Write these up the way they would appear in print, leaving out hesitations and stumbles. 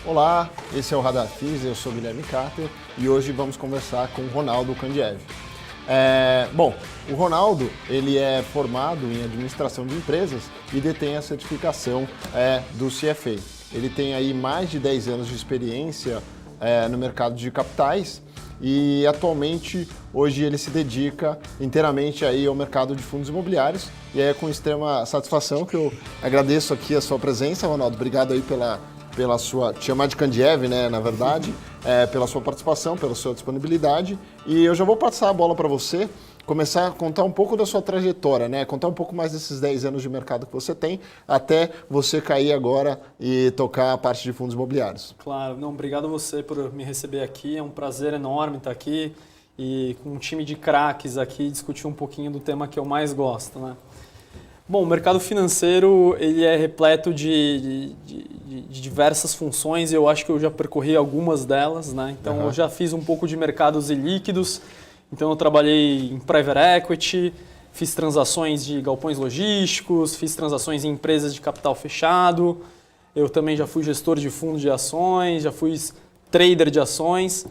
Olá, esse é o Radar FIIs, eu sou Guilherme Carter e hoje vamos conversar com o Ronaldo Kandiev. Bom, o Ronaldo ele é formado em administração de empresas e detém a certificação do CFA. Ele tem aí mais de 10 anos de experiência no mercado de capitais e atualmente hoje ele se dedica inteiramente aí ao mercado de fundos imobiliários e é com extrema satisfação que eu agradeço aqui a sua presença, Ronaldo. Obrigado aí pela sua, te chamar de Kandiev, né, na verdade, pela sua participação, pela sua disponibilidade. E eu já vou passar a bola para você, começar a contar um pouco da sua trajetória, né, contar um pouco mais desses 10 anos de mercado que você tem, até você cair agora e tocar a parte de fundos imobiliários. Claro, não, obrigado a você por me receber aqui, é um prazer enorme estar aqui e com um time de craques aqui discutir um pouquinho do tema que eu mais gosto, né? Bom, o mercado financeiro ele é repleto de diversas funções e eu acho que eu já percorri algumas delas, né? Então eu já fiz um pouco de mercados ilíquidos, então eu trabalhei em private equity, fiz transações de galpões logísticos, fiz transações em empresas de capital fechado, eu também já fui gestor de fundo de ações, já fui trader de ações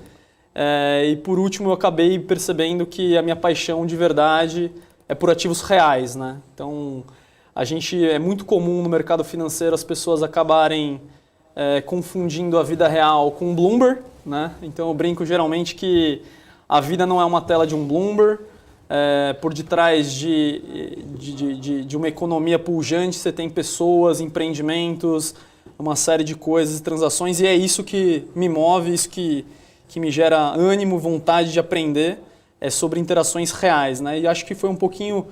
e por último eu acabei percebendo que a minha paixão de verdade é por ativos reais, né? Então, é muito comum no mercado financeiro as pessoas acabarem confundindo a vida real com um Bloomberg, né? Então, eu brinco geralmente que a vida não é uma tela de um Bloomberg. Por detrás de uma economia pujante, você tem pessoas, empreendimentos, uma série de coisas, transações, e é isso que me move, isso que me gera ânimo, vontade de aprender. Sobre interações reais, né? E acho que foi um pouquinho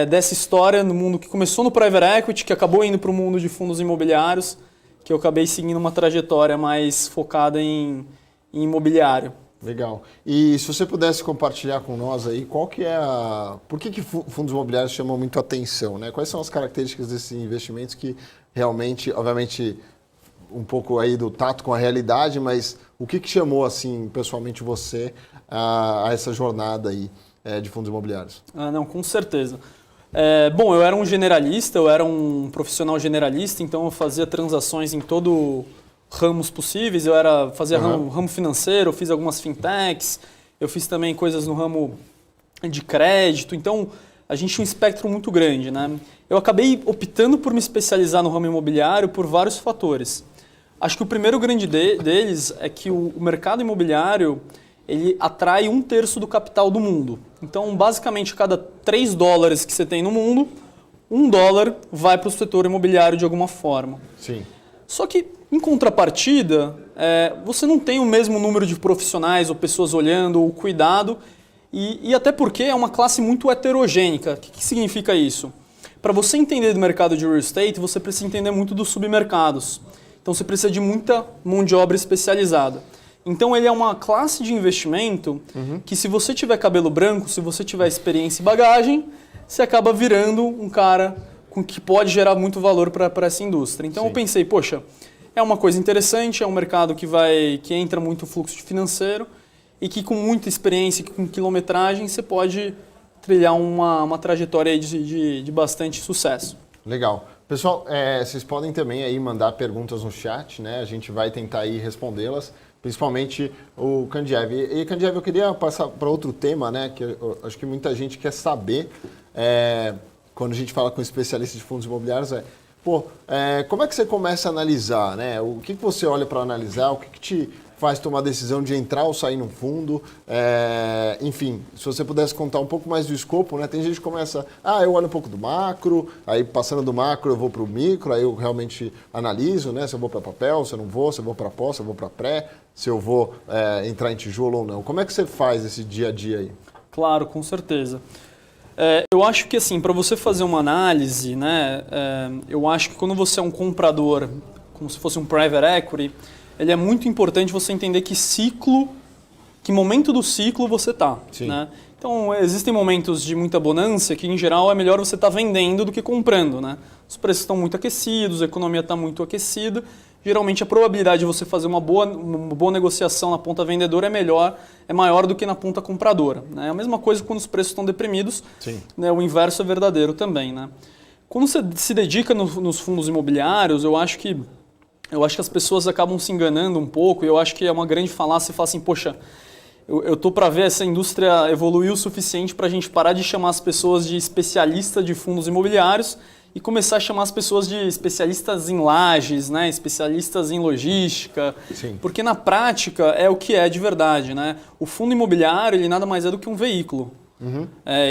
dessa história no mundo que começou no private equity, que acabou indo para o mundo de fundos imobiliários, que eu acabei seguindo uma trajetória mais focada em imobiliário. Legal. E se você pudesse compartilhar com nós aí, qual que é por que fundos imobiliários chamam muito atenção, né? Quais são as características desses investimentos que realmente, obviamente, um pouco aí do tato com a realidade, mas o que chamou, assim, pessoalmente você a essa jornada aí de fundos imobiliários? Não, com certeza. Bom, eu era um generalista, eu era um profissional generalista, então eu fazia transações em todo ramos possíveis, fazia ramo financeiro, eu fiz algumas fintechs, eu fiz também coisas no ramo de crédito, então a gente tinha um espectro muito grande, né? Eu acabei optando por me especializar no ramo imobiliário por vários fatores. Acho que o primeiro grande deles é que o mercado imobiliário ele atrai 1/3 do capital do mundo. Então, basicamente, a cada $3 que você tem no mundo, $1 vai para o setor imobiliário de alguma forma. Sim. Só que, em contrapartida, você não tem o mesmo número de profissionais ou pessoas olhando ou cuidado, e até porque é uma classe muito heterogênica. O que significa isso? Para você entender do mercado de real estate, você precisa entender muito dos submercados. Então você precisa de muita mão de obra especializada. Então ele é uma classe de investimento que se você tiver cabelo branco, se você tiver experiência e bagagem, você acaba virando um cara que pode gerar muito valor para essa indústria. Então eu pensei, poxa, é uma coisa interessante, é um mercado que entra muito fluxo financeiro e que com muita experiência, com quilometragem, você pode trilhar uma trajetória de bastante sucesso. Legal. Pessoal, vocês podem também aí mandar perguntas no chat, né? A gente vai tentar aí respondê-las, principalmente o Kandiev. E Kandiev, eu queria passar para outro tema, né? Que eu acho que muita gente quer saber, quando a gente fala com especialistas de fundos imobiliários, como é que você começa a analisar, né? O que você olha para analisar, o que te faz tomar a decisão de entrar ou sair no fundo, enfim, se você pudesse contar um pouco mais do escopo, né? Tem gente que começa, eu olho um pouco do macro, aí passando do macro eu vou para o micro, aí eu realmente analiso, né? Se eu vou para papel, se eu não vou, se eu vou para pó, se eu vou para pré, se eu vou entrar em tijolo ou não. Como é que você faz esse dia a dia aí? Claro, com certeza. Eu acho que assim, para você fazer uma análise, né? Eu acho que quando você é um comprador, como se fosse um private equity, ele é muito importante você entender que momento do ciclo você está. Né? Então, existem momentos de muita bonança que, em geral, é melhor você estar vendendo do que comprando. Né? Os preços estão muito aquecidos, a economia está muito aquecida. Geralmente, a probabilidade de você fazer uma boa negociação na ponta vendedora é maior do que na ponta compradora. Né? A mesma coisa quando os preços estão deprimidos, né? O inverso é verdadeiro também. Né? Quando você se dedica nos fundos imobiliários, eu acho que eu acho que as pessoas acabam se enganando um pouco, e eu acho que é uma grande falácia falar assim, poxa, eu tô para ver essa indústria evoluir o suficiente para a gente parar de chamar as pessoas de especialista de fundos imobiliários e começar a chamar as pessoas de especialistas em lajes, né? Especialistas em logística, Sim. porque na prática é o que é de verdade, né? O fundo imobiliário ele nada mais é do que um veículo.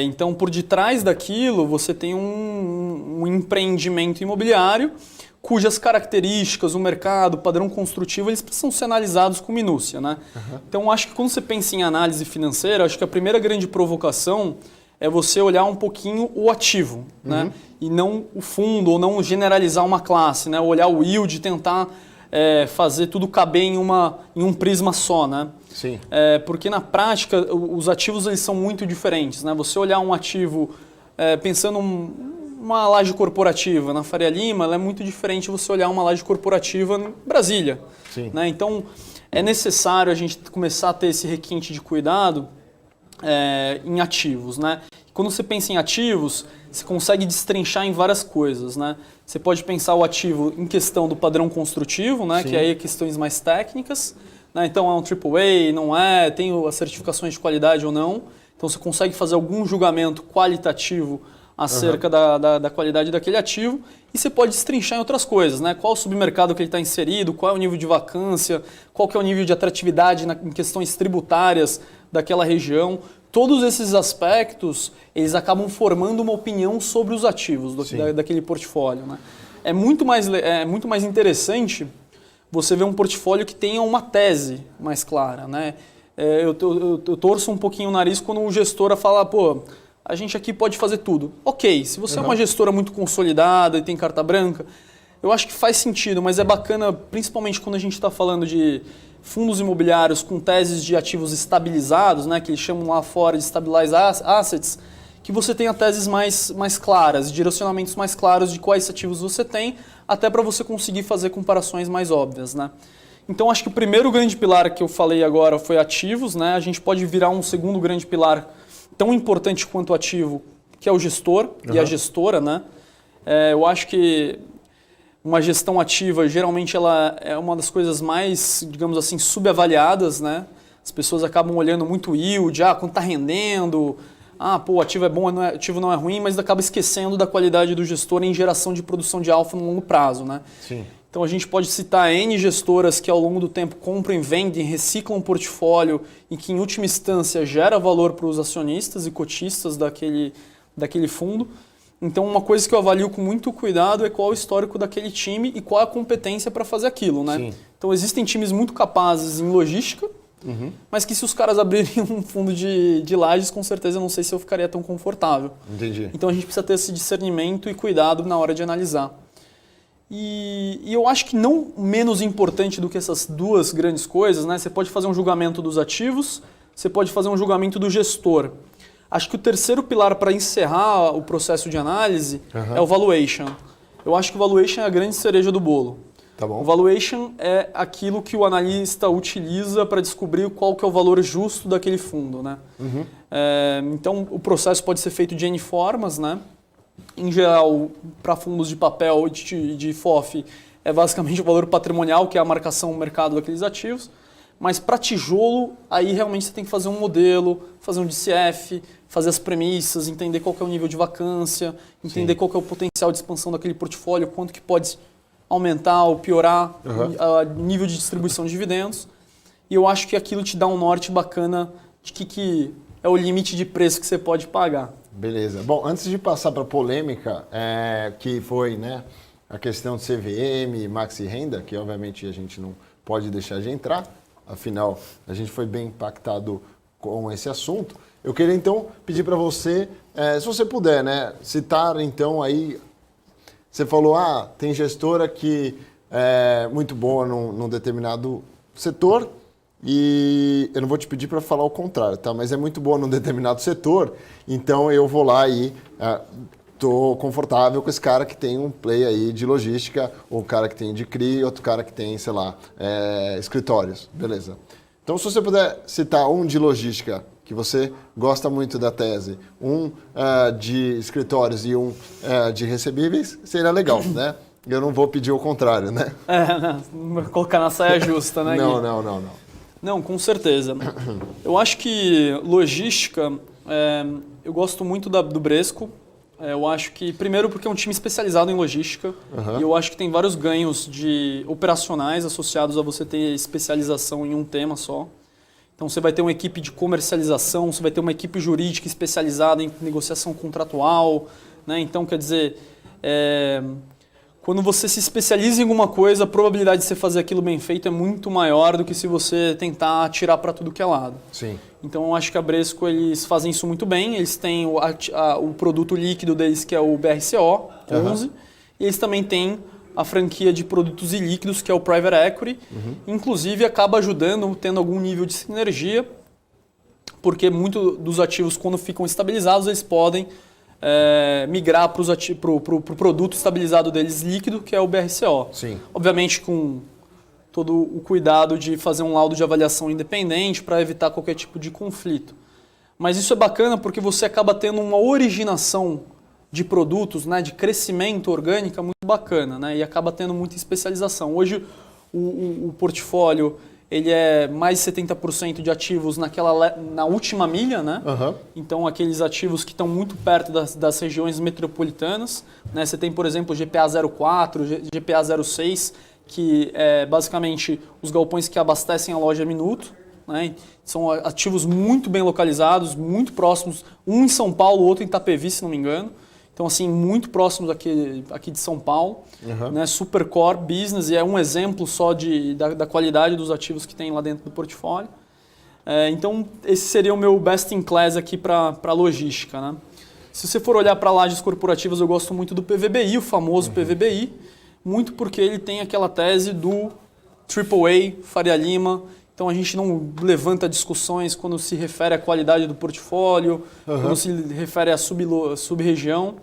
Então, por detrás daquilo, você tem um empreendimento imobiliário cujas características, o mercado, o padrão construtivo, eles precisam ser analisados com minúcia, né? Então, acho que quando você pensa em análise financeira, acho que a primeira grande provocação é você olhar um pouquinho o ativo, né? E não o fundo, ou não generalizar uma classe, né? Olhar o yield e tentar fazer tudo caber em um prisma só, né? Sim. Porque na prática, os ativos eles são muito diferentes, né? Você olhar um ativo pensando uma laje corporativa na Faria Lima, ela é muito diferente de você olhar uma laje corporativa em Brasília. Sim. Né? Então, é necessário a gente começar a ter esse requinte de cuidado em ativos. Né? Quando você pensa em ativos, você consegue destrinchar em várias coisas. Né? Você pode pensar o ativo em questão do padrão construtivo, né? Que aí é questões mais técnicas. Né? Então, é um AAA, não é? Tem as certificações de qualidade ou não. Então, você consegue fazer algum julgamento qualitativo acerca da qualidade daquele ativo e você pode destrinchar em outras coisas, né? Qual o submercado que ele está inserido, qual é o nível de vacância, qual que é o nível de atratividade em questões tributárias daquela região. Todos esses aspectos, eles acabam formando uma opinião sobre os ativos daquele portfólio. Né? É muito mais interessante você ver um portfólio que tenha uma tese mais clara. Né? Eu torço um pouquinho o nariz quando o gestor fala, pô, a gente aqui pode fazer tudo. Ok, se você é uma gestora muito consolidada e tem carta branca, eu acho que faz sentido, mas é bacana, principalmente quando a gente está falando de fundos imobiliários com teses de ativos estabilizados, né, que eles chamam lá fora de stabilized assets, que você tenha teses mais claras, direcionamentos mais claros de quais ativos você tem, até para você conseguir fazer comparações mais óbvias. Né? Então, acho que o primeiro grande pilar que eu falei agora foi ativos. Né? A gente pode virar um segundo grande pilar tão importante quanto o ativo, que é o gestor e a gestora. Né? Eu acho que uma gestão ativa, geralmente, ela é uma das coisas mais, digamos assim, subavaliadas. Né? As pessoas acabam olhando muito o yield, quanto está rendendo, o ativo é bom, o ativo não é ruim, mas acaba esquecendo da qualidade do gestor em geração de produção de alfa no longo prazo. Né? Sim. Então, a gente pode citar N gestoras que, ao longo do tempo, compram e vendem, reciclam um portfólio e que, em última instância, gera valor para os acionistas e cotistas daquele fundo. Então, uma coisa que eu avalio com muito cuidado é qual é o histórico daquele time e qual é a competência para fazer aquilo. Né? Sim. Então, existem times muito capazes em logística, mas que se os caras abrirem um fundo de lajes, com certeza eu não sei se eu ficaria tão confortável. Entendi. Então, a gente precisa ter esse discernimento e cuidado na hora de analisar. E eu acho que não menos importante do que essas duas grandes coisas, né? Você pode fazer um julgamento dos ativos, você pode fazer um julgamento do gestor. Acho que o terceiro pilar para encerrar o processo de análise é o valuation. Eu acho que o valuation é a grande cereja do bolo. Tá bom. O valuation é aquilo que o analista utiliza para descobrir qual que é o valor justo daquele fundo. Né? Então, o processo pode ser feito de N formas. Né? Em geral, para fundos de papel e de FOF, é basicamente o valor patrimonial, que é a marcação no mercado daqueles ativos. Mas para tijolo, aí realmente você tem que fazer um modelo, fazer um DCF, fazer as premissas, entender qual que é o nível de vacância, entender qual que é o potencial de expansão daquele portfólio, quanto que pode aumentar ou piorar o nível de distribuição de dividendos. E eu acho que aquilo te dá um norte bacana de que é o limite de preço que você pode pagar. Beleza. Bom, antes de passar para a polêmica, que foi, né, a questão de CVM, maxi renda, que obviamente a gente não pode deixar de entrar, afinal a gente foi bem impactado com esse assunto. Eu queria então pedir para você, se você puder, né, citar então aí, você falou, tem gestora que é muito boa num determinado setor, e eu não vou te pedir para falar o contrário, tá? Mas é muito boa num determinado setor, então eu vou lá e estou confortável com esse cara que tem um play aí de logística, ou o cara que tem de CRI, outro cara que tem, sei lá, escritórios, beleza. Então, se você puder citar um de logística, que você gosta muito da tese, um de escritórios e um de recebíveis, seria legal, né? eu não vou pedir o contrário, né? Né? Colocar na saia justa, né, Gui? Não. Não, com certeza. Eu acho que logística, eu gosto muito do Bresco. Eu acho que, primeiro, porque é um time especializado em logística, e eu acho que tem vários ganhos operacionais associados a você ter especialização em um tema só. Então, você vai ter uma equipe de comercialização, você vai ter uma equipe jurídica especializada em negociação contratual, né? Então, quer dizer, quando você se especializa em alguma coisa, a probabilidade de você fazer aquilo bem feito é muito maior do que se você tentar atirar para tudo que é lado. Sim. Então, eu acho que a Bresco, eles fazem isso muito bem. Eles têm o produto líquido deles, que é o BRCO 11. E eles também têm a franquia de produtos ilíquidos, que é o Private Equity. Inclusive, acaba ajudando, tendo algum nível de sinergia, porque muito dos ativos, quando ficam estabilizados, eles podem migrar para o produto estabilizado deles líquido, que é o BRCO. Sim. Obviamente, com todo o cuidado de fazer um laudo de avaliação independente para evitar qualquer tipo de conflito. Mas isso é bacana porque você acaba tendo uma originação de produtos, né, de crescimento orgânica muito bacana, né, e acaba tendo muita especialização. Hoje o portfólio ele é mais de 70% de ativos na última milha, né? Então aqueles ativos que estão muito perto das regiões metropolitanas, né? Você tem, por exemplo, o GPA 04, GPA 06, que é basicamente os galpões que abastecem a loja Minuto, né? São ativos muito bem localizados, muito próximos, um em São Paulo, outro em Itapevi, se não me engano. Então, assim, muito próximos aqui de São Paulo, né? Super core business, e é um exemplo só da qualidade dos ativos que tem lá dentro do portfólio. Então, esse seria o meu best in class aqui para logística, né? Se você for olhar para lajes corporativas, eu gosto muito do PVBI, o famoso PVBI, muito porque ele tem aquela tese do AAA, Faria Lima. Então a gente não levanta discussões quando se refere à qualidade do portfólio, quando se refere à sub-região,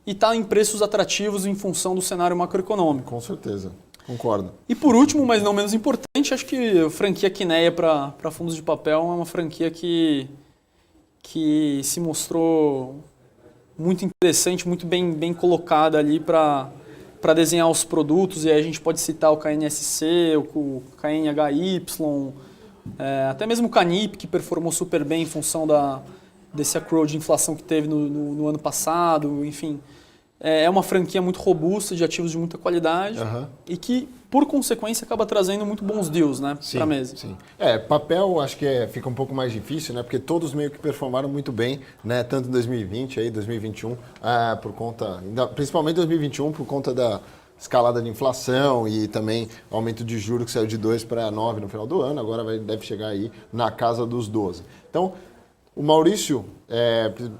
e está em preços atrativos em função do cenário macroeconômico. Com certeza, concordo. E por último, mas não menos importante, acho que a franquia Quineia para fundos de papel é uma franquia que se mostrou muito interessante, muito bem colocada ali para desenhar os produtos, e aí a gente pode citar o KNSC, o KNHY, até mesmo o Canip, que performou super bem em função desse accrual de inflação que teve no ano passado, enfim. É uma franquia muito robusta, de ativos de muita qualidade, e que, por consequência, acaba trazendo muito bons deals, né, para a mesa. Sim. Papel acho que fica um pouco mais difícil, né, porque todos meio que performaram muito bem, né, tanto em 2020, aí, 2021, por conta, principalmente 2021, por conta da escalada de inflação e também aumento de juros que saiu de 2 para 9 no final do ano, agora deve chegar aí na casa dos 12. Então, o Maurício,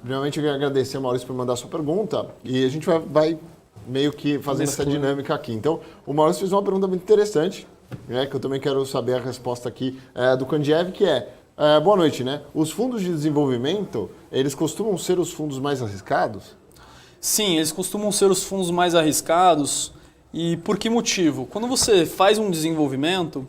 primeiramente eu quero agradecer ao Maurício por mandar a sua pergunta, e a gente vai meio que fazendo essa dinâmica aqui. Então, o Maurício fez uma pergunta muito interessante, né, que eu também quero saber a resposta aqui do Kandiev, que boa noite, né? Os fundos de desenvolvimento, eles costumam ser os fundos mais arriscados? Sim, eles costumam ser os fundos mais arriscados. E por que motivo? Quando você faz um desenvolvimento,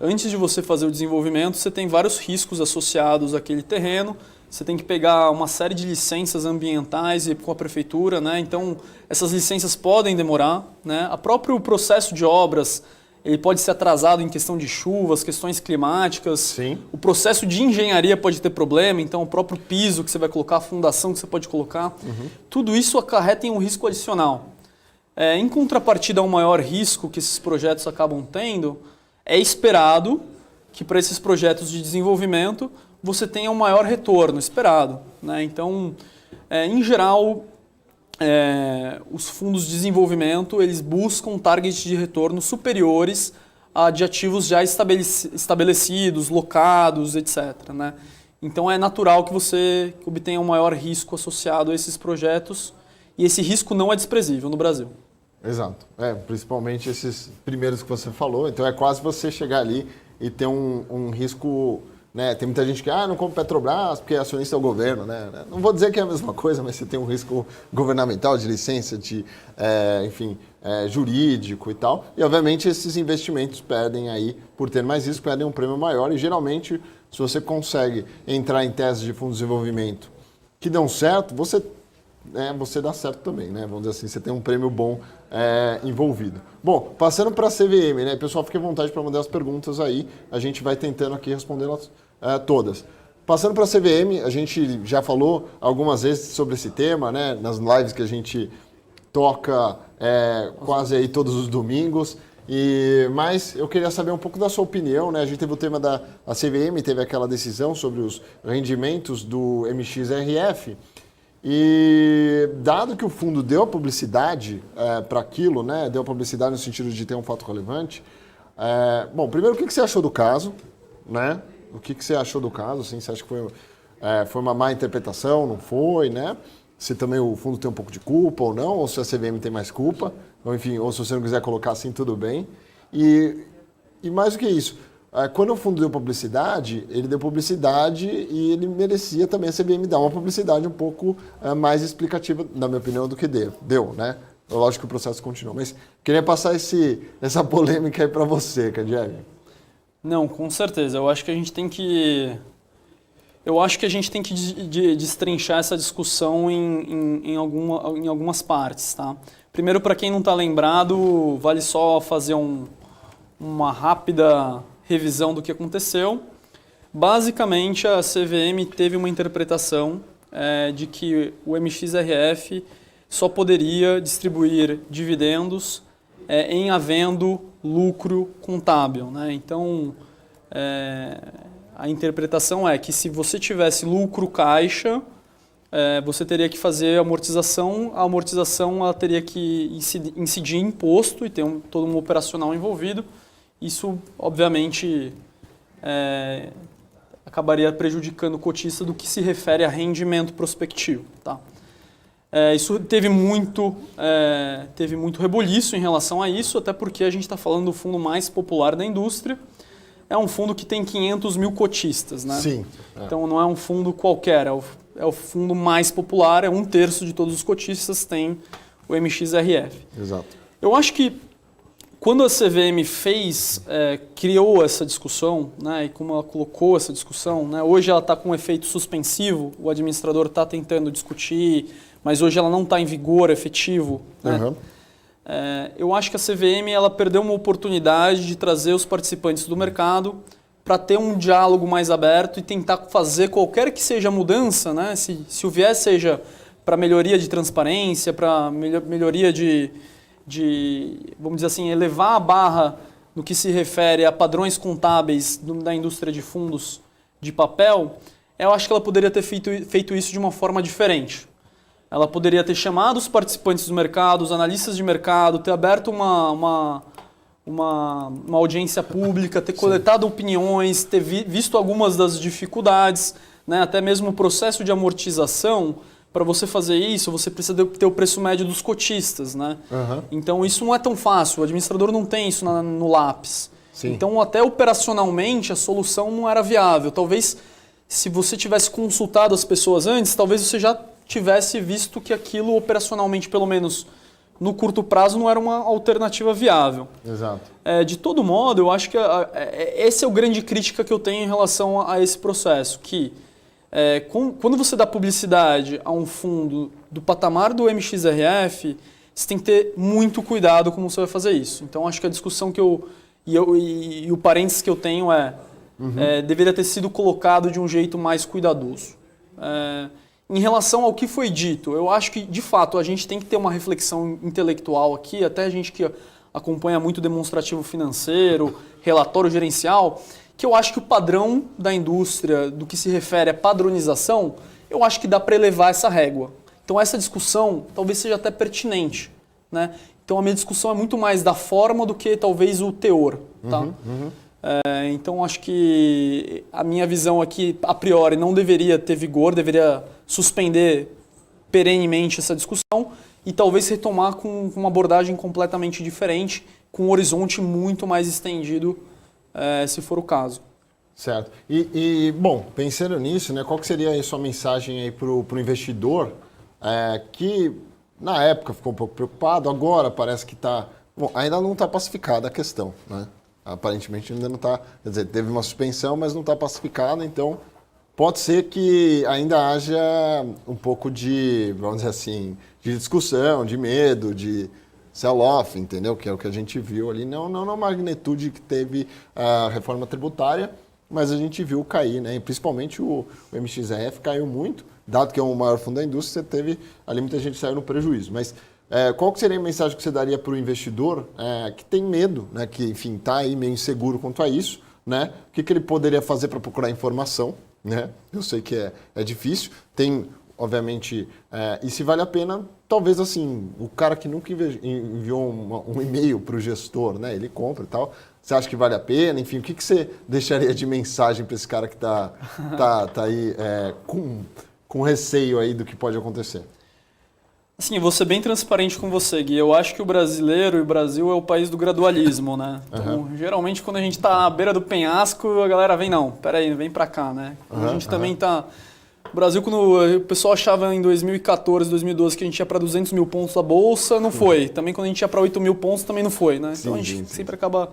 antes de você fazer o desenvolvimento, você tem vários riscos associados àquele terreno. Você tem que pegar uma série de licenças ambientais com a prefeitura, né? Então, essas licenças podem demorar, né? O próprio processo de obras, ele pode ser atrasado em questão de chuvas, questões climáticas. Sim. O processo de engenharia pode ter problema, então o próprio piso que você vai colocar, a fundação que você pode colocar, tudo isso acarreta em um risco adicional. Em contrapartida ao maior risco que esses projetos acabam tendo, é esperado que para esses projetos de desenvolvimento você tenha um maior retorno esperado, né? Então, em geral, os fundos de desenvolvimento eles buscam targets de retorno superiores a de ativos já estabelecidos, locados, etc., né? Então é natural que você obtenha um maior risco associado a esses projetos, e esse risco não é desprezível no Brasil. Exato. Principalmente esses primeiros que você falou. Então é quase você chegar ali e ter um risco, né? Tem muita gente que não compra Petrobras porque acionista é o governo, né? Não vou dizer que é a mesma coisa, mas você tem um risco governamental, de licença, de jurídico e tal. E obviamente esses investimentos perdem aí, por ter mais risco, perdem um prêmio maior. E geralmente, se você consegue entrar em teses de fundos de desenvolvimento que dão certo, você você dá certo também, né? Vamos dizer assim, você tem um prêmio bom envolvido. Bom, passando para a CVM, né? Pessoal, fique à vontade para mandar as perguntas aí, a gente vai tentando aqui respondê-las todas. Passando para a CVM, a gente já falou algumas vezes sobre esse tema, né? Nas lives que a gente toca quase aí todos os domingos. Mas eu queria saber um pouco da sua opinião, né? A gente teve o tema da CVM, teve aquela decisão sobre os rendimentos do MXRF. E dado que o fundo deu a publicidade para aquilo, né? Deu a publicidade no sentido de ter um fato relevante. Bom, primeiro, o que você achou do caso, né? O que você achou do caso? Assim, você acha que foi uma má interpretação? Não foi, né? Se também o fundo tem um pouco de culpa ou não, ou se a CVM tem mais culpa, ou enfim, ou se você não quiser colocar assim, tudo bem. E mais do que isso, quando o fundo deu publicidade, ele deu publicidade e ele merecia também a CVM dar uma publicidade um pouco mais explicativa, na minha opinião, do que deu, né? Lógico que o processo continua, mas queria passar essa polêmica aí para você, Candiel. Não, com certeza. Eu acho que a gente tem que destrinchar essa discussão em algumas partes, tá? Primeiro, para quem não está lembrado, vale só fazer uma rápida revisão do que aconteceu. Basicamente, a CVM teve uma interpretação de que o MXRF só poderia distribuir dividendos em havendo lucro contábil, né? Então, a interpretação é que se você tivesse lucro caixa, você teria que fazer amortização, a amortização ela teria que incidir em imposto e ter todo um operacional envolvido. Isso, obviamente, acabaria prejudicando o cotista do que se refere a rendimento prospectivo. Tá? Isso teve muito reboliço em relação a isso, até porque a gente está falando do fundo mais popular da indústria. É um fundo que tem 500 mil cotistas, né? Sim. Então não é um fundo qualquer, é o fundo mais popular, 1/3 de todos os cotistas tem o MXRF. Exato. Eu acho que quando a CVM criou essa discussão, né, e como ela colocou essa discussão, né, hoje ela está com um efeito suspensivo, o administrador está tentando discutir, mas hoje ela não está em vigor efetivo, né? Uhum. Eu acho que a CVM ela perdeu uma oportunidade de trazer os participantes do mercado para ter um diálogo mais aberto e tentar fazer qualquer que seja a mudança, né? Se o viés seja para melhoria de transparência, para melhoria de, vamos dizer assim, elevar a barra no que se refere a padrões contábeis da indústria de fundos de papel, eu acho que ela poderia ter feito isso de uma forma diferente. Ela poderia ter chamado os participantes do mercado, os analistas de mercado, ter aberto uma audiência pública, ter coletado opiniões, ter visto algumas das dificuldades, né? Até mesmo o processo de amortização. Para você fazer isso, você precisa ter o preço médio dos cotistas, né? Uhum. Então isso não é tão fácil, o administrador não tem isso no lápis. Sim. Então até operacionalmente a solução não era viável. Talvez se você tivesse consultado as pessoas antes, talvez você já tivesse visto que aquilo operacionalmente, pelo menos no curto prazo, não era uma alternativa viável. Exato. De todo modo, eu acho que essa é a grande crítica que eu tenho em relação a esse processo, que quando você dá publicidade a um fundo do patamar do MXRF, você tem que ter muito cuidado como você vai fazer isso. Então, acho que a discussão e o parênteses que eu tenho deveria ter sido colocado de um jeito mais cuidadoso. Em relação ao que foi dito, eu acho que, de fato, a gente tem que ter uma reflexão intelectual aqui, até a gente que acompanha muito demonstrativo financeiro, relatório gerencial, que eu acho que o padrão da indústria, do que se refere à padronização, eu acho que dá para elevar essa régua. Então essa discussão talvez seja até pertinente, né? Então a minha discussão é muito mais da forma do que talvez o teor, tá? Então acho que a minha visão aqui, a priori, não deveria ter vigor, deveria suspender perenemente essa discussão e talvez retomar com uma abordagem completamente diferente, com um horizonte muito mais estendido, se for o caso. Certo. Bom, pensando nisso, né, qual que seria a sua mensagem aí para o investidor que na época ficou um pouco preocupado, agora parece que está... Bom, ainda não está pacificada a questão, né? Aparentemente ainda não está... Quer dizer, teve uma suspensão, mas não está pacificada, então pode ser que ainda haja um pouco de, vamos dizer assim, de discussão, de medo, de sell-off, entendeu? Que é o que a gente viu ali, não na magnitude que teve a reforma tributária, mas a gente viu cair, né? E principalmente o MXRF caiu muito, dado que é o maior fundo da indústria, você teve ali muita gente saiu no prejuízo. Mas qual que seria a mensagem que você daria para o investidor que tem medo, né? Que, enfim, está aí meio inseguro quanto a isso, né? O que ele poderia fazer para procurar informação, né? Eu sei que é difícil, tem, obviamente, e se vale a pena, talvez assim, o cara que nunca enviou um e-mail para o gestor, né? Ele compra e tal. Você acha que vale a pena? Enfim, o que você deixaria de mensagem para esse cara que tá aí com receio aí do que pode acontecer? Assim, eu vou ser bem transparente com você, Gui. Eu acho que o brasileiro e o Brasil é o país do gradualismo, né? Então, geralmente, quando a gente tá na beira do penhasco, a galera vem, não, peraí, vem pra cá, né? A gente também tá... O Brasil, quando o pessoal achava em 2014, 2012 que a gente ia para 200 mil pontos da Bolsa, não foi. Também quando a gente ia para 8 mil pontos, também não foi, né? Então a gente sempre acaba...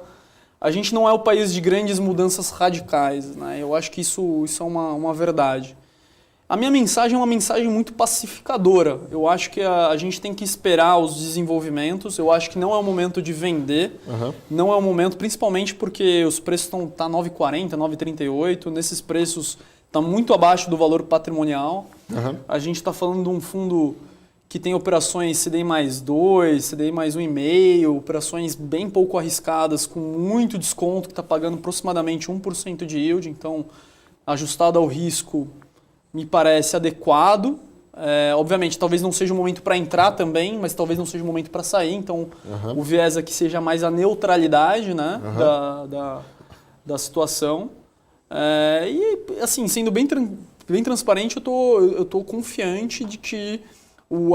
A gente não é o país de grandes mudanças radicais, né? Eu acho que isso é uma verdade. A minha mensagem é uma mensagem muito pacificadora. Eu acho que a gente tem que esperar os desenvolvimentos. Eu acho que não é o momento de vender. Não é o momento, principalmente porque os preços estão 9,40, 9,38. Nesses preços está muito abaixo do valor patrimonial. A gente está falando de um fundo que tem operações CDI mais 2, CDI mais 1,5, operações bem pouco arriscadas, com muito desconto, que está pagando aproximadamente 1% de yield. Então, ajustado ao risco, me parece adequado. Obviamente, talvez não seja o momento para entrar também, mas talvez não seja o momento para sair. Então, o viés aqui seja mais a neutralidade, né, da situação. E, assim, sendo bem transparente, eu tô confiante de que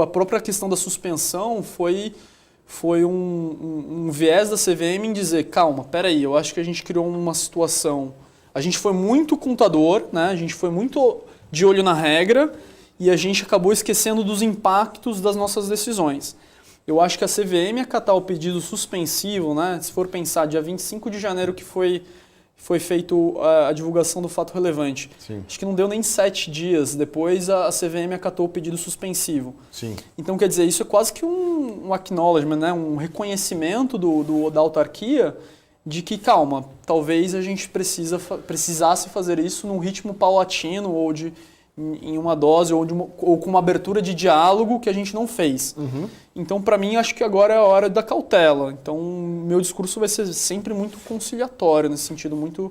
a própria questão da suspensão foi um viés da CVM em dizer, calma, peraí, eu acho que a gente criou uma situação... A gente foi muito contador, né? A gente foi muito de olho na regra e a gente acabou esquecendo dos impactos das nossas decisões. Eu acho que a CVM acatar o pedido suspensivo, né? Se for pensar, dia 25 de janeiro que foi feito a divulgação do fato relevante. Sim. Acho que não deu nem 7 dias depois a CVM acatou o pedido suspensivo. Sim. Então, quer dizer, isso é quase que um acknowledgement, né? Um reconhecimento da autarquia de que, calma, talvez a gente precisasse fazer isso num ritmo paulatino ou em uma dose ou com uma abertura de diálogo que a gente não fez. Então, para mim, acho que agora é a hora da cautela. Então, meu discurso vai ser sempre muito conciliatório, nesse sentido, muito,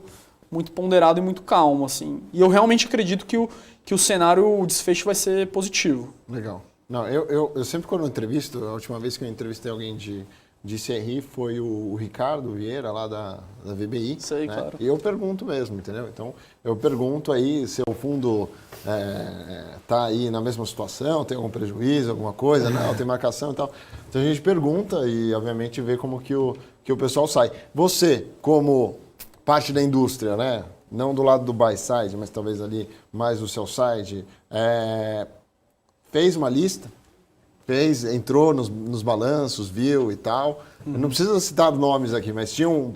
muito ponderado e muito calmo, assim. E eu realmente acredito que o cenário, o desfecho vai ser positivo. Legal. Não, eu sempre quando eu entrevisto, a última vez que eu entrevistei alguém de CRI foi o Ricardo Vieira, lá da VBI. Sei, né? claro. E eu pergunto mesmo, entendeu? Então, eu pergunto aí se o fundo está aí na mesma situação, tem algum prejuízo, alguma coisa, não, tem marcação e tal. Então, a gente pergunta e, obviamente, vê como que o pessoal sai. Você, como parte da indústria, né? Não do lado do buy side, mas talvez ali mais do sell side, fez uma lista? Entrou nos balanços, viu e tal. Não precisa citar nomes aqui, mas tinham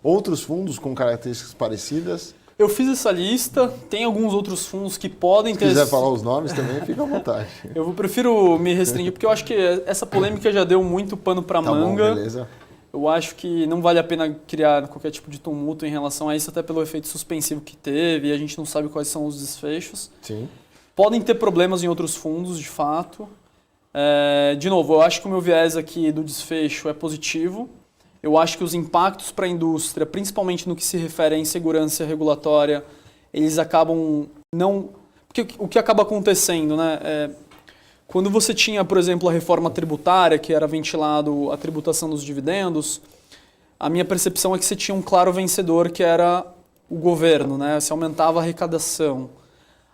outros fundos com características parecidas? Eu fiz essa lista, tem alguns outros fundos que podem ter... Se quiser falar os nomes também, fica à vontade. Eu prefiro me restringir, porque eu acho que essa polêmica já deu muito pano para manga. Bom, beleza. Eu acho que não vale a pena criar qualquer tipo de tumulto em relação a isso, até pelo efeito suspensivo que teve, e a gente não sabe quais são os desfechos. Sim. Podem ter problemas em outros fundos, de fato. De novo, eu acho que o meu viés aqui do desfecho é positivo. Eu acho que os impactos para a indústria, principalmente no que se refere à insegurança regulatória, eles acabam não... Porque o que acaba acontecendo, né? Quando você tinha, por exemplo, a reforma tributária, que era ventilado a tributação dos dividendos, a minha percepção é que você tinha um claro vencedor, que era o governo, né? Você aumentava a arrecadação.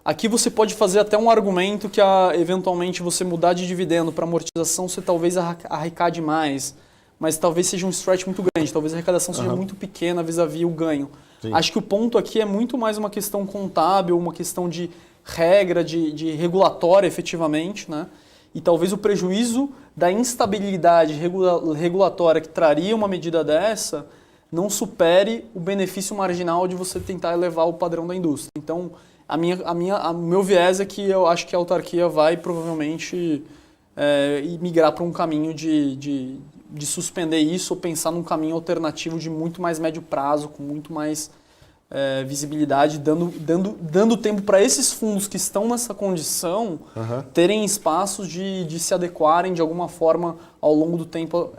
Aqui você pode fazer até um argumento que eventualmente você mudar de dividendo para amortização, você talvez arrecade mais, mas talvez seja um stretch muito grande, talvez a arrecadação seja muito pequena vis-à-vis o ganho. Sim. Acho que o ponto aqui é muito mais uma questão contábil, uma questão de regra, de regulatória efetivamente, né? E talvez o prejuízo da instabilidade regulatória que traria uma medida dessa não supere o benefício marginal de você tentar elevar o padrão da indústria. Então, O meu viés é que eu acho que a autarquia vai provavelmente migrar para um caminho de suspender isso ou pensar num caminho alternativo de muito mais médio prazo, com muito mais visibilidade, dando tempo para esses fundos que estão nessa condição terem espaços de se adequarem de alguma forma ao longo do tempo,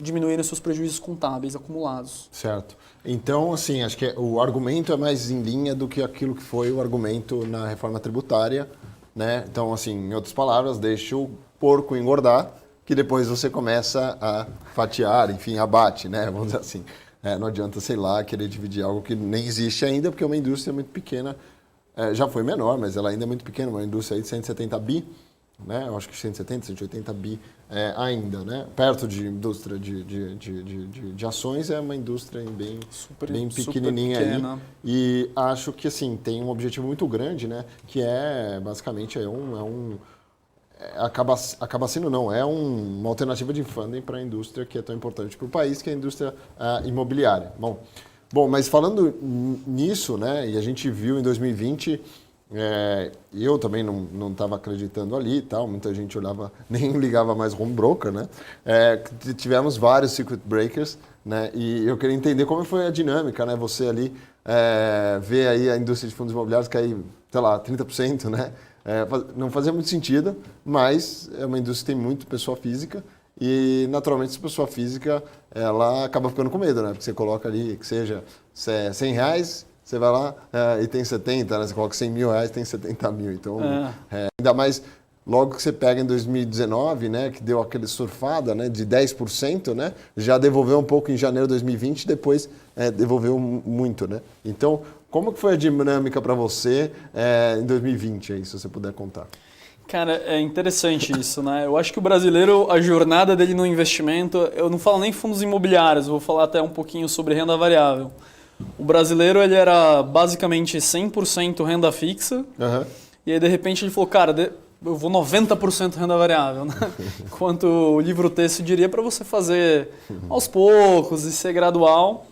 diminuírem seus prejuízos contábeis acumulados. Certo. Então, assim, acho que o argumento é mais em linha do que aquilo que foi o argumento na reforma tributária, né? Então, assim, em outras palavras, deixa o porco engordar, que depois você começa a fatiar, enfim, abate, né? Vamos dizer assim. Não adianta, sei lá, querer dividir algo que nem existe ainda, porque é uma indústria muito pequena. Já foi menor, mas ela ainda é muito pequena, uma indústria aí de 170 bi, né? Eu acho que 170, 180 bi ainda, né? Perto de indústria de ações, é uma indústria bem pequenininha aí. E acho que, assim, tem um objetivo muito grande, né? Que basicamente, acaba sendo, uma alternativa de funding para a indústria que é tão importante para o país, que é a indústria imobiliária. Bom, mas falando nisso, né, e a gente viu em 2020, eu também não estava acreditando ali e tal, muita gente olhava, nem ligava mais home broker, né? Tivemos vários circuit breakers, né, e eu queria entender como foi a dinâmica, né, você ali vê aí a indústria de fundos imobiliários cair, sei lá, 30%, né? Não fazia muito sentido, mas é uma indústria que tem muito pessoa física e, naturalmente, essa pessoa física ela acaba ficando com medo, né? Porque você coloca ali que seja R$100, você vai lá e tem 70, né? Você coloca R$100.000, tem 70 mil. Então, ainda mais logo que você pega em 2019, né? Que deu aquele surfada, né? De 10%, né? Já devolveu um pouco em janeiro de 2020, depois devolveu muito, né? Então, como que foi a dinâmica para você em 2020, aí, se você puder contar? Cara, é interessante isso, né? Eu acho que o brasileiro, a jornada dele no investimento, eu não falo nem fundos imobiliários, eu vou falar até um pouquinho sobre renda variável. O brasileiro, ele era basicamente 100% renda fixa, e aí de repente ele falou, cara, eu vou 90% renda variável, né? Enquanto o livro texto diria para você fazer aos poucos e ser gradual.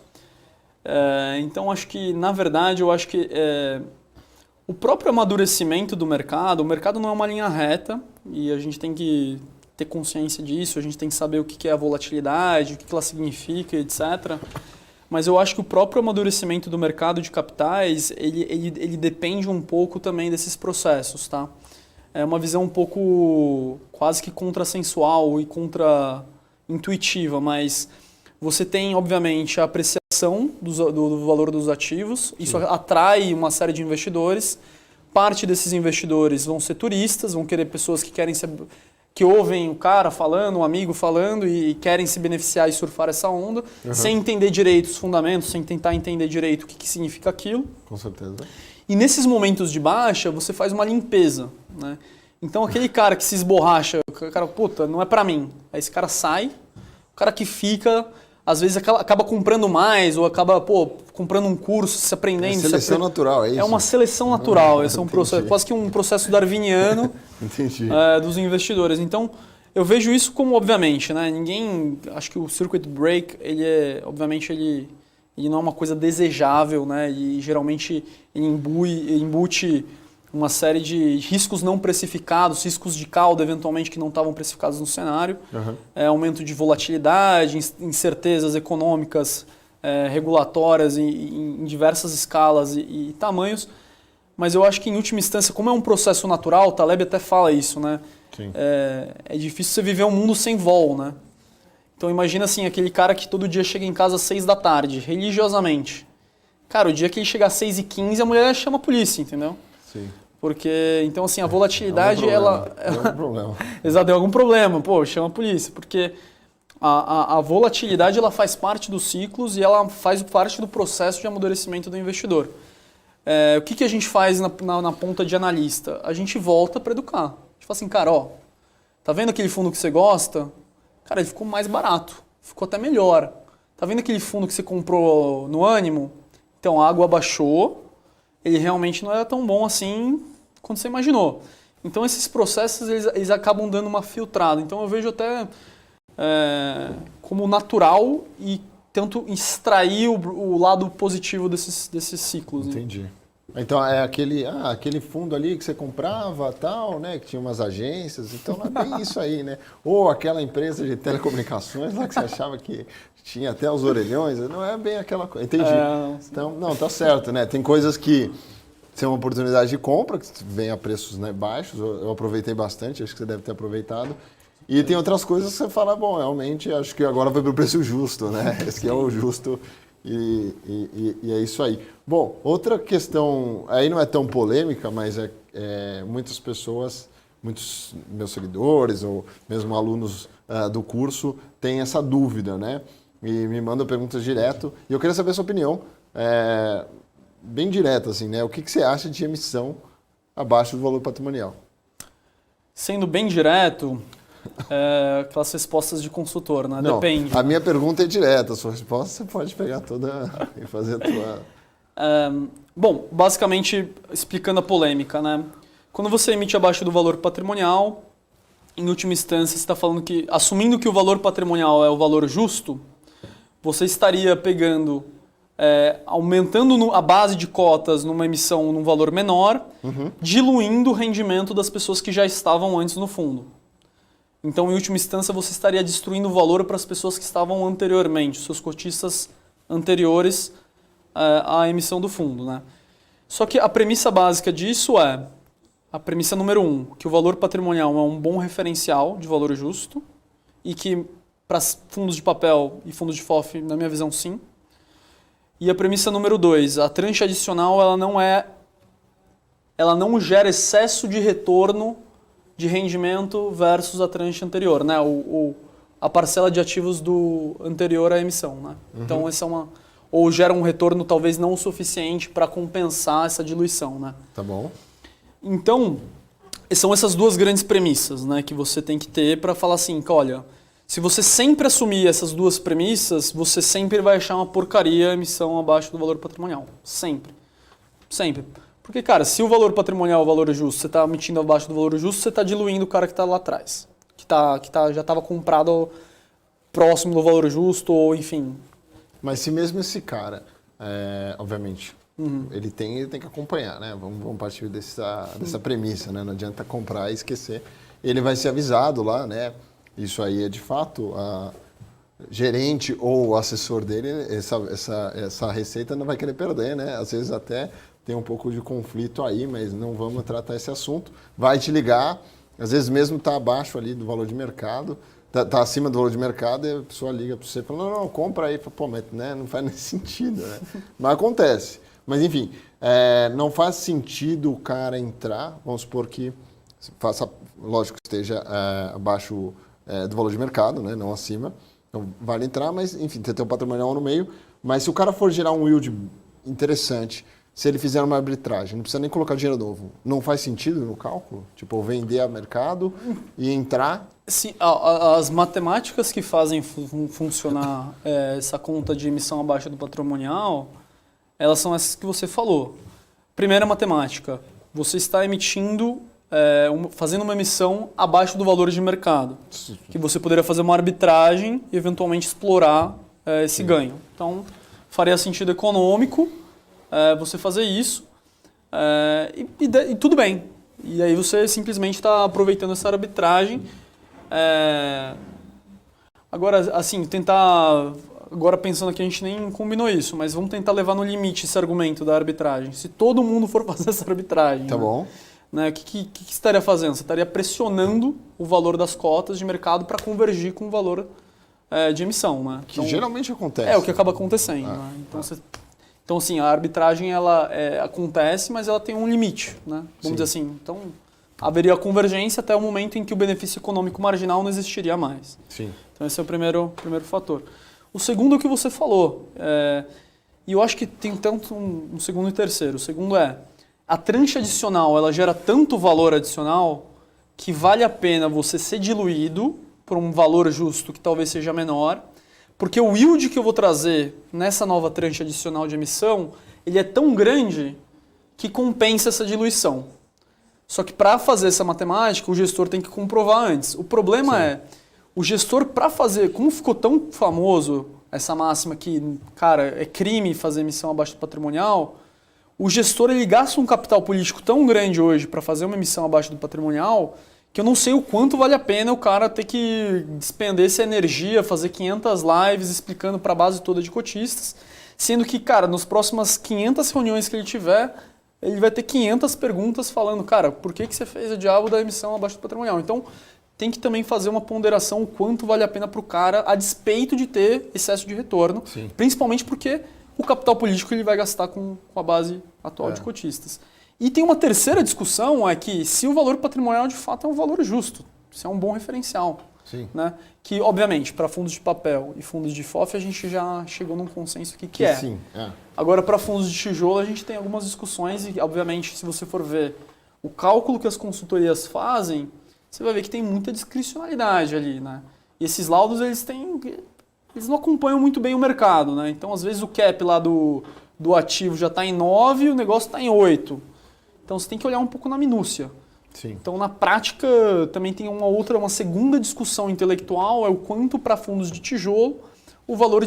Então, acho que, na verdade, o próprio amadurecimento do mercado, o mercado não é uma linha reta e a gente tem que ter consciência disso, a gente tem que saber o que é a volatilidade, o que ela significa, etc. Mas eu acho que o próprio amadurecimento do mercado de capitais, ele depende um pouco também desses processos, tá? É uma visão um pouco quase que contrassensual e contra-intuitiva, mas você tem, obviamente, a apreciação do valor dos ativos, isso atrai uma série de investidores, parte desses investidores vão ser turistas, vão querer pessoas que ouvem o cara falando, um amigo falando e querem se beneficiar e surfar essa onda, sem entender direito os fundamentos, sem tentar entender direito o que significa aquilo. Com certeza. E nesses momentos de baixa, você faz uma limpeza, né? Então aquele cara que se esborracha, o cara, puta, não é pra mim. Aí esse cara sai, o cara que fica, às vezes acaba comprando mais, ou acaba, comprando um curso, se aprendendo. É seleção natural, é isso? É uma seleção natural, esse é um processo, quase que um processo darwiniano dos investidores. Então, eu vejo isso como, obviamente, né? Acho que o circuit break, obviamente, ele não é uma coisa desejável, né? E geralmente ele embute uma série de riscos não precificados, riscos de cauda, eventualmente, que não estavam precificados no cenário. Aumento de volatilidade, incertezas econômicas, regulatórias em diversas escalas e tamanhos. Mas eu acho que, em última instância, como é um processo natural, o Taleb até fala isso, né? Sim. É difícil você viver um mundo sem vol, né? Então imagina assim, aquele cara que todo dia chega em casa às 6 da tarde, religiosamente. Cara, o dia que ele chegar às 6h15, a mulher chama a polícia, entendeu? Sim. Porque, então assim, a volatilidade, Deu algum problema. Exato, deu algum problema, chama a polícia. Porque a volatilidade, ela faz parte dos ciclos e ela faz parte do processo de amadurecimento do investidor. O que a gente faz na ponta de analista? A gente volta para educar. A gente fala assim, cara, tá vendo aquele fundo que você gosta? Cara, ele ficou mais barato, ficou até melhor. Tá vendo aquele fundo que você comprou no Ânimo? Então, a água baixou, ele realmente não era tão bom assim quanto você imaginou. Então, esses processos, eles acabam dando uma filtrada. Então, eu vejo até como natural e tento extrair o lado positivo desses ciclos. Entendi. Né? Então é aquele fundo ali que você comprava, tal, né? Que tinha umas agências, então não é bem isso aí, né? Ou aquela empresa de telecomunicações lá que você achava que tinha até os orelhões, não é bem aquela coisa. Entendi. Então, não, tá certo, né? Tem coisas que são uma oportunidade de compra, que vem a preços, né, baixos, eu aproveitei bastante, acho que você deve ter aproveitado. E tem outras coisas que você fala, bom, realmente acho que agora foi para o preço justo, né? Esse aqui é o justo. E é isso aí. Bom, outra questão, aí não é tão polêmica, mas muitas pessoas, muitos meus seguidores ou mesmo alunos do curso têm essa dúvida, né? E me mandam perguntas direto. E eu queria saber a sua opinião, bem direta, assim, né? O que você acha de emissão abaixo do valor patrimonial? Sendo bem direto, aquelas respostas de consultor, né? Não, Depende. a minha pergunta é direta, a sua resposta você pode pegar toda e fazer a tua... Bom, basicamente, explicando a polêmica, né? Quando você emite abaixo do valor patrimonial, em última instância, você está falando que, assumindo que o valor patrimonial é o valor justo, você estaria pegando, aumentando a base de cotas numa emissão num valor menor, diluindo o rendimento das pessoas que já estavam antes no fundo. Então, em última instância, você estaria destruindo o valor para as pessoas que estavam anteriormente, os seus cotistas anteriores à emissão do fundo, né? Só que a premissa básica disso a premissa número 1, que o valor patrimonial é um bom referencial de valor justo e que para fundos de papel e fundos de FOF, na minha visão, sim. E a premissa número 2, a tranche adicional ela não gera excesso de retorno de rendimento versus a tranche anterior, né? A parcela de ativos do anterior à emissão, né? Então, essa é ou gera um retorno talvez não o suficiente para compensar essa diluição, né? Tá bom. Então, são essas duas grandes premissas, né, que você tem que ter para falar assim, que, olha, se você sempre assumir essas duas premissas, você sempre vai achar uma porcaria a emissão abaixo do valor patrimonial. Sempre. Sempre. Porque, cara, se o valor patrimonial é o valor justo, você está emitindo abaixo do valor justo, você está diluindo o cara que está lá atrás. Já estava comprado próximo do valor justo, ou enfim. Mas se mesmo esse cara, obviamente, ele tem que acompanhar, né? Vamos partir dessa premissa, né? Não adianta comprar e esquecer. Ele vai ser avisado lá, né? Isso aí é de fato, a gerente ou o assessor dele, essa receita não vai querer perder, né? Às vezes até tem um pouco de conflito aí, mas não vamos tratar esse assunto. Vai te ligar, às vezes mesmo está abaixo ali do valor de mercado, tá acima do valor de mercado e a pessoa liga para você e fala, não, compra aí. Pô, mas né, não faz nem sentido, né? Mas acontece. Mas enfim, não faz sentido o cara entrar, vamos supor que lógico que esteja abaixo do valor de mercado, né, não acima. Então vale entrar, mas enfim, tem um patrimonial no meio. Mas se o cara for gerar um yield interessante, se ele fizer uma arbitragem, não precisa nem colocar dinheiro novo, não faz sentido no cálculo? Tipo, vender a mercado e entrar? Sim, as matemáticas que fazem funcionar essa conta de emissão abaixo do patrimonial, elas são essas que você falou. Primeira matemática, você está emitindo, fazendo uma emissão abaixo do valor de mercado, que você poderia fazer uma arbitragem e eventualmente explorar esse ganho. Então, faria sentido econômico você fazer isso e tudo bem. E aí você simplesmente está aproveitando essa arbitragem. Agora, assim, tentar... Agora pensando que a gente nem combinou isso, mas vamos tentar levar no limite esse argumento da arbitragem. Se todo mundo for fazer essa arbitragem, tá bom. Né, o que você estaria fazendo? Você estaria pressionando o valor das cotas de mercado para convergir com o valor de emissão. Né? Que geralmente acontece. É o que acaba acontecendo. Né? Então, assim, a arbitragem ela acontece, mas ela tem um limite. Né? Vamos dizer assim. Então, haveria convergência até o momento em que o benefício econômico marginal não existiria mais. Sim. Então, esse é o primeiro fator. O segundo é o que você falou. E eu acho que tem tanto um segundo e terceiro. O segundo a tranche adicional ela gera tanto valor adicional que vale a pena você ser diluído por um valor justo que talvez seja menor, porque o yield que eu vou trazer nessa nova tranche adicional de emissão, ele é tão grande que compensa essa diluição. Só que para fazer essa matemática, o gestor tem que comprovar antes. O problema o gestor, para fazer, como ficou tão famoso essa máxima que, cara, é crime fazer emissão abaixo do patrimonial, o gestor ele gasta um capital político tão grande hoje para fazer uma emissão abaixo do patrimonial que eu não sei o quanto vale a pena o cara ter que despender essa energia, fazer 500 lives explicando para a base toda de cotistas, sendo que, cara, nas próximas 500 reuniões que ele tiver, ele vai ter 500 perguntas falando, cara, por que você fez o diabo da emissão abaixo do patrimonial? Então, tem que também fazer uma ponderação o quanto vale a pena para o cara, a despeito de ter excesso de retorno, Sim. principalmente porque o capital político ele vai gastar com a base atual de cotistas. E tem uma terceira discussão, é que se o valor patrimonial de fato é um valor justo, se é um bom referencial. Sim. Né? Que, obviamente, para fundos de papel e fundos de FOF, a gente já chegou num consenso aqui que é. Sim, é. Agora, para fundos de tijolo, a gente tem algumas discussões e, obviamente, se você for ver o cálculo que as consultorias fazem, você vai ver que tem muita discricionalidade ali. Né? E esses laudos, eles não acompanham muito bem o mercado. Né? Então, às vezes, o cap lá do ativo já está em 9 e o negócio está em 8. Então, você tem que olhar um pouco na minúcia. Sim. Então, na prática, também tem uma segunda discussão intelectual, é o quanto para fundos de tijolo o valor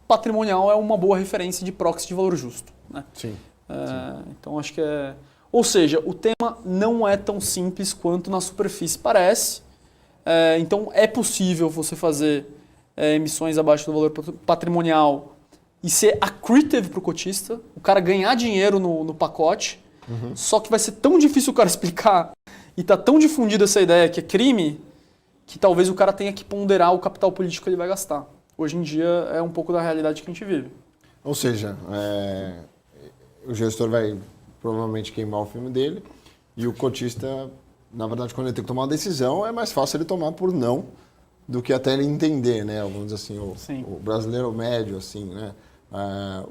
patrimonial é uma boa referência de proxy de valor justo. Né? Sim. Então, acho que é... Ou seja, o tema não é tão simples quanto na superfície parece. Então, é possível você fazer emissões abaixo do valor patrimonial e ser accretive para o cotista, o cara ganhar dinheiro no pacote. Só que vai ser tão difícil o cara explicar e tá tão difundida essa ideia que é crime que talvez o cara tenha que ponderar o capital político que ele vai gastar. Hoje em dia é um pouco da realidade que a gente vive. Ou seja, o gestor vai provavelmente queimar o filme dele e o cotista, na verdade, quando ele tem que tomar uma decisão, é mais fácil ele tomar por não do que até ele entender, né? Vamos dizer assim, o brasileiro médio, assim, né?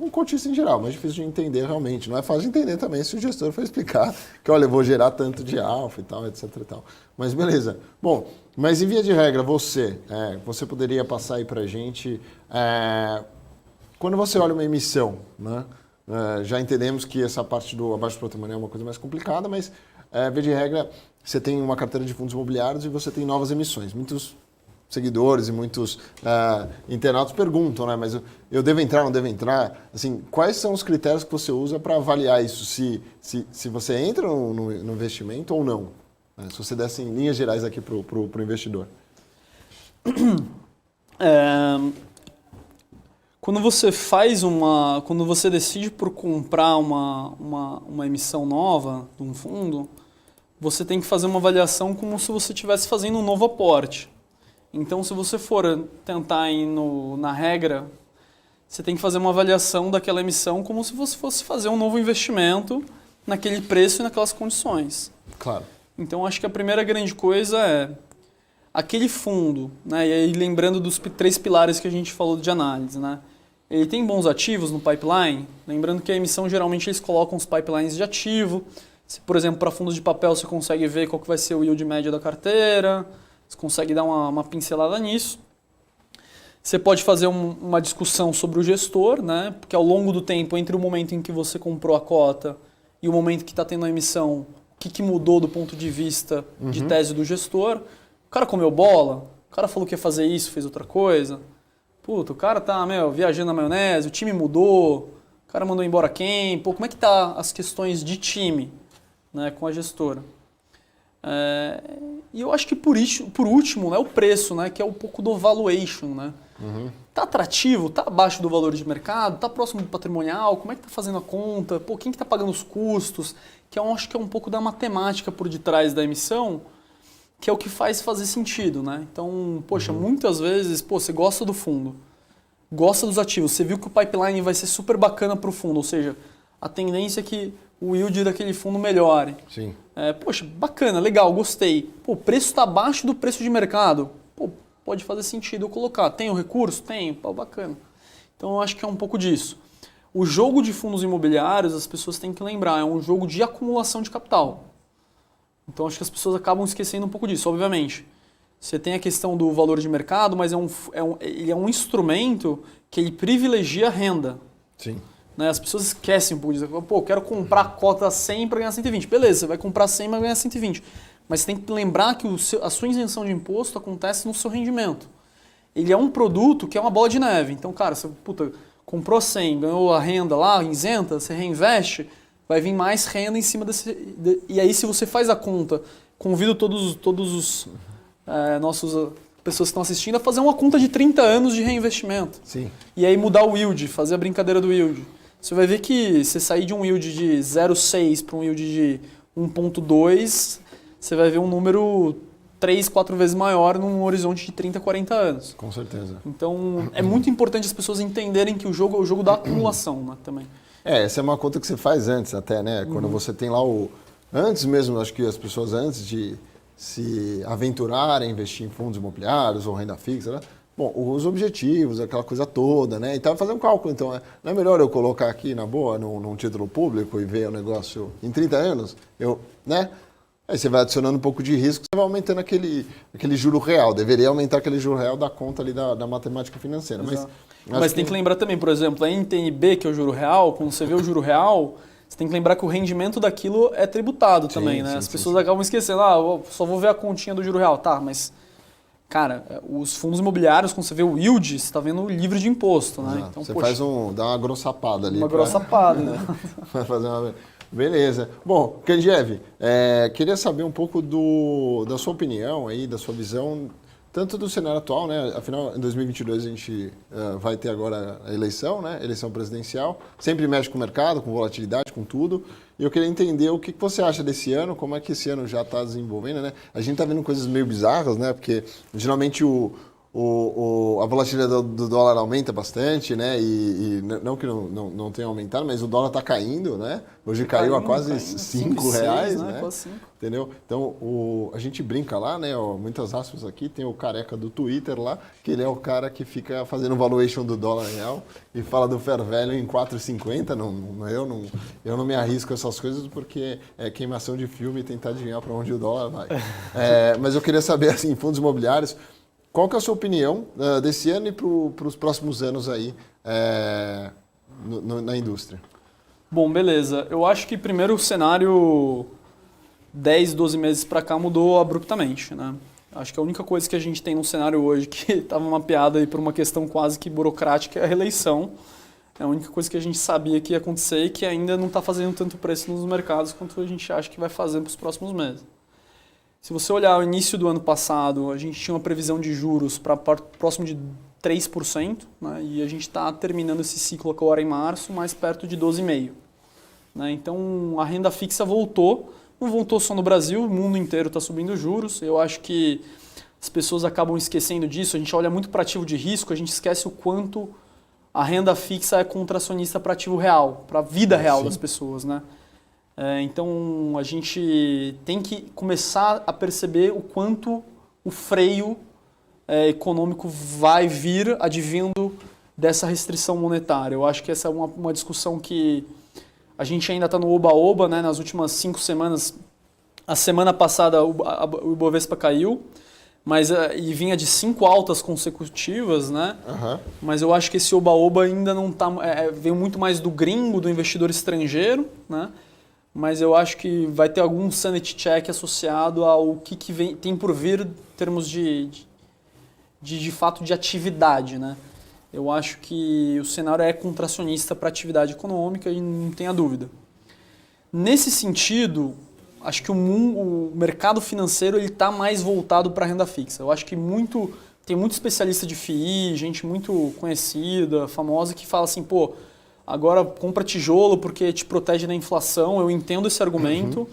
O cotista em geral, mas difícil de entender realmente. Não é fácil de entender também se o gestor for explicar que, olha, eu vou gerar tanto de alfa e tal, etc e tal. Mas beleza. Bom, mas em via de regra, você poderia passar aí pra gente, quando você olha uma emissão, né? Já entendemos que essa parte do abaixo do patrimonial é uma coisa mais complicada, mas, via de regra, você tem uma carteira de fundos imobiliários e você tem novas emissões. Muitos seguidores e muitos internautas perguntam, né? Mas eu devo entrar, não devo entrar? Assim, quais são os critérios que você usa para avaliar isso? Se você entra no investimento ou não? Né? Se você desse em linhas gerais aqui para o investidor. Quando você decide por comprar uma emissão nova de um fundo, você tem que fazer uma avaliação como se você estivesse fazendo um novo aporte. Então, se você for tentar ir na regra, você tem que fazer uma avaliação daquela emissão como se você fosse fazer um novo investimento naquele preço e naquelas condições. Claro. Então, acho que a primeira grande coisa é aquele fundo, né? E aí lembrando dos 3 pilares que a gente falou de análise, né? Ele tem bons ativos no pipeline, lembrando que a emissão geralmente eles colocam os pipelines de ativo. Se, por exemplo, para fundos de papel você consegue ver qual que vai ser o yield médio da carteira, você consegue dar uma pincelada nisso. Você pode fazer uma discussão sobre o gestor, né? Porque ao longo do tempo, entre o momento em que você comprou a cota e o momento que está tendo a emissão, o que mudou do ponto de vista de tese do gestor? O cara comeu bola? O cara falou que ia fazer isso, fez outra coisa? Puta, o cara tá viajando na maionese, o time mudou, o cara mandou embora quem? Pô, como é que tá as questões de time, né, com a gestora? E eu acho que por último, né, o preço, né, que é um pouco do valuation, né? Tá atrativo? Tá abaixo do valor de mercado? Tá próximo do patrimonial? Como é que tá fazendo a conta? Pô, quem que tá pagando os custos? Que eu acho que é um pouco da matemática por detrás da emissão, que é o que faz fazer sentido, né? Então, poxa, muitas vezes, você gosta do fundo, gosta dos ativos, você viu que o pipeline vai ser super bacana para o fundo, ou seja, a tendência é que o yield daquele fundo melhore. Sim. Poxa, bacana, legal, gostei. Pô, o preço está abaixo do preço de mercado. Pô, pode fazer sentido eu colocar. Tem o recurso? Tenho. Pô, bacana. Então, eu acho que é um pouco disso. O jogo de fundos imobiliários, as pessoas têm que lembrar, é um jogo de acumulação de capital. Então, acho que as pessoas acabam esquecendo um pouco disso. Obviamente, você tem a questão do valor de mercado, mas ele é um instrumento que ele privilegia a renda. Sim. Né? As pessoas esquecem um pouco disso. Pô, eu quero comprar a cota 100 para ganhar 120. Beleza, você vai comprar 100 para ganhar 120. Mas você tem que lembrar que a sua isenção de imposto acontece no seu rendimento. Ele é um produto que é uma bola de neve. Então, cara, você comprou 100, ganhou a renda lá, isenta, você reinveste, vai vir mais renda em cima e aí se você faz a conta, convido todos os nossos pessoas que estão assistindo a fazer uma conta de 30 anos de reinvestimento. Sim. E aí mudar o yield, fazer a brincadeira do yield. Você vai ver que você sair de um yield de 0,6 para um yield de 1,2, você vai ver um número 3, 4 vezes maior num horizonte de 30, 40 anos. Com certeza. Então, é muito importante as pessoas entenderem que o jogo é o jogo da acumulação, né, também. Essa é uma conta que você faz antes até, né? Quando você tem lá Antes mesmo, acho que as pessoas antes de se aventurarem a investir em fundos imobiliários ou renda fixa, né? Bom, os objetivos, aquela coisa toda, né? Então, fazer um cálculo. Então, não é melhor eu colocar aqui, na boa, num título público e ver o negócio em 30 anos? Né? Aí você vai adicionando um pouco de risco, você vai aumentando aquele juro real. Deveria aumentar aquele juro real da conta ali da matemática financeira. Mas tem que lembrar também, por exemplo, a NTNB, que é o juro real, quando você vê o juro real, você tem que lembrar que o rendimento daquilo é tributado também, né? As pessoas acabam esquecendo, eu só vou ver a continha do juro real. Tá, mas, cara, os fundos imobiliários, quando você vê o yield, você está vendo livre de imposto, né? Então, você faz dá uma grossapada ali. Uma grossapada, né? Vai fazer uma... Beleza. Bom, Kandiev, queria saber um pouco da sua opinião aí, da sua visão, tanto do cenário atual, né? Afinal, em 2022 a gente vai ter agora a eleição, né? Eleição presidencial. Sempre mexe com o mercado, com volatilidade, com tudo. E eu queria entender o que você acha desse ano, como é que esse ano já está desenvolvendo, né? A gente está vendo coisas meio bizarras, né? Porque geralmente a volatilidade do dólar aumenta bastante, né? E não que não tenha aumentado, mas o dólar está caindo, né? Hoje caiu a quase R$5, né? Quase 5. Entendeu? Então, a gente brinca lá, né? Muitas aspas aqui, tem o careca do Twitter lá, que ele é o cara que fica fazendo valuation do dólar real e fala do fair value em 4,50. Eu não me arrisco a essas coisas porque é queimação de filme e tentar adivinhar para onde o dólar vai. Mas eu queria saber, assim, fundos imobiliários, qual que é a sua opinião desse ano e para os próximos anos aí na indústria? Bom, beleza. Eu acho que primeiro o cenário 10, 12 meses para cá mudou abruptamente, né? Acho que a única coisa que a gente tem no cenário hoje que estava mapeada aí por uma questão quase que burocrática é a reeleição. É a única coisa que a gente sabia que ia acontecer e que ainda não está fazendo tanto preço nos mercados quanto a gente acha que vai fazer para os próximos meses. Se você olhar o início do ano passado, a gente tinha uma previsão de juros para próximo de 3%, né? E a gente está terminando esse ciclo agora em março, mais perto de 12,5%. Né? Então, a renda fixa voltou, não voltou só no Brasil, o mundo inteiro está subindo juros. Eu acho que as pessoas acabam esquecendo disso, a gente olha muito para ativo de risco, a gente esquece o quanto a renda fixa é contracionista para ativo real, para a vida real das pessoas, né? Então, a gente tem que começar a perceber o quanto o freio econômico vai vir advindo dessa restrição monetária. Eu acho que essa é uma discussão que a gente ainda está no oba-oba, né? Nas últimas 5 semanas. A semana passada o Ibovespa caiu, e vinha de 5 altas consecutivas, né? Uhum. Mas eu acho que esse oba-oba ainda não está... veio muito mais do gringo, do investidor estrangeiro, né? Mas eu acho que vai ter algum sanity check associado ao que tem por vir em termos de fato de atividade, né? Eu acho que o cenário é contracionista para a atividade econômica e não tenha dúvida. Nesse sentido, acho que o mercado financeiro está mais voltado para a renda fixa. Eu acho que tem muito especialista de FI, gente muito conhecida, famosa, que fala assim, agora compra tijolo porque te protege da inflação. Eu entendo esse argumento,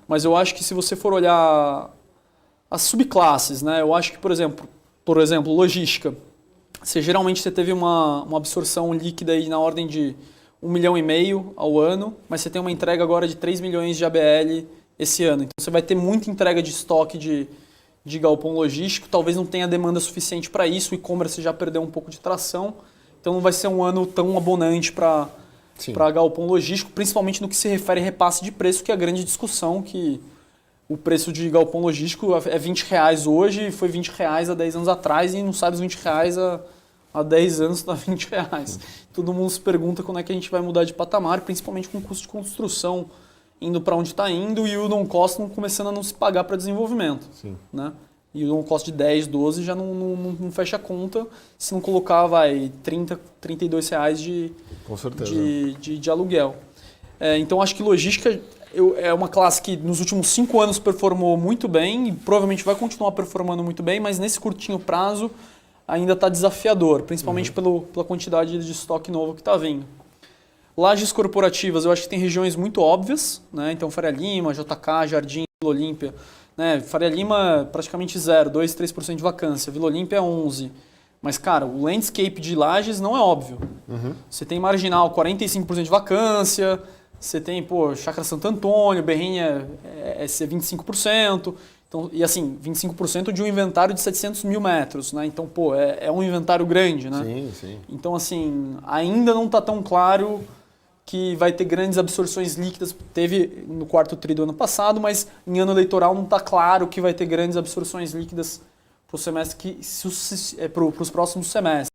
mas eu acho que se você for olhar as subclasses, né? Eu acho que, por exemplo, logística. Geralmente você teve uma absorção líquida aí na ordem de 1,5 milhão ao ano, mas você tem uma entrega agora de 3 milhões de ABL esse ano. Então você vai ter muita entrega de estoque de galpão logístico, talvez não tenha demanda suficiente para isso, o e-commerce já perdeu um pouco de tração. Então não vai ser um ano tão abonante para galpão logístico, principalmente no que se refere a repasse de preço, que é a grande discussão, que o preço de galpão logístico é R$20 hoje, foi R$20 há 10 anos atrás, e não sabe os R$20 há 10 anos está R$20. Todo mundo se pergunta quando é que a gente vai mudar de patamar, principalmente com o custo de construção indo para onde está indo e o non cost começando a não se pagar para desenvolvimento. Sim. Né? E o non cost de 10, 12 já não fecha a conta se não colocar R$30, R$32 Com certeza. de aluguel. Então acho que logística é uma classe que nos últimos 5 anos performou muito bem e provavelmente vai continuar performando muito bem, mas nesse curtinho prazo ainda está desafiador, principalmente pela quantidade de estoque novo que está vindo. Lajes corporativas, eu acho que tem regiões muito óbvias, né? Então Faria Lima, JK, Jardim, Vila Olímpia. Né? Faria Lima praticamente 0, 2, 3% de vacância. Vila Olímpia 11%. Mas, cara, o landscape de Lajes não é óbvio. Você tem Marginal 45% de vacância, você tem, Chácara Santo Antônio, Berrinha é 25%. Então, e assim, 25% de um inventário de 700 mil metros, né? Então, é um inventário grande, né? Sim, sim. Então, assim, ainda não está tão claro que vai ter grandes absorções líquidas. Teve no quarto tri do ano passado, mas em ano eleitoral não está claro que vai ter grandes absorções líquidas para o semestre para os próximos semestres.